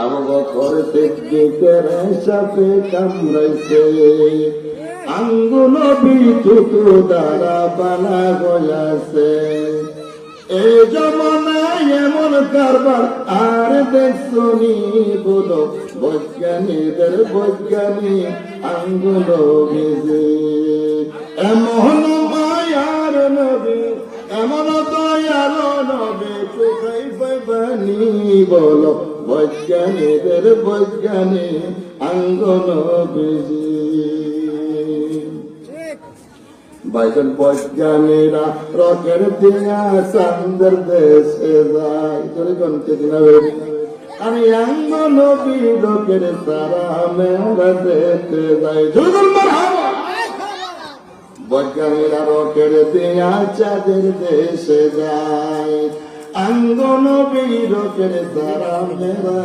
আমাকে করতে কেড়ে সাপে কামড়াইছে আঙ্গুল বিদ্যুৎ দ্বারা বানা গয়াছে এই জমানায় এমন কারবার আর দেখছনি বলো বৈজ্ঞানিকদের বৈজ্ঞানিক আঙ্গুল ভিজে এমন মায়ার নবী এমন দয়াল নবী কোথায় পাইবানি বলো বৈজ্ঞানিকদের বৈজ্ঞানিক আঙ্গুল ভিজে বাইজন বৈজ্ঞানীরা রকের দিয়া চান্দের দেশে যায় তোরে গন্তে দিনাবে আমি আঙ্গ নবী রকের সারা মেলা দেখতে যাই জোর মারহাবা বৈজ্ঞানীরা রকের দিয়া চাঁদের দেশে যায় আঙ্গ নবী রকের সারা মেলা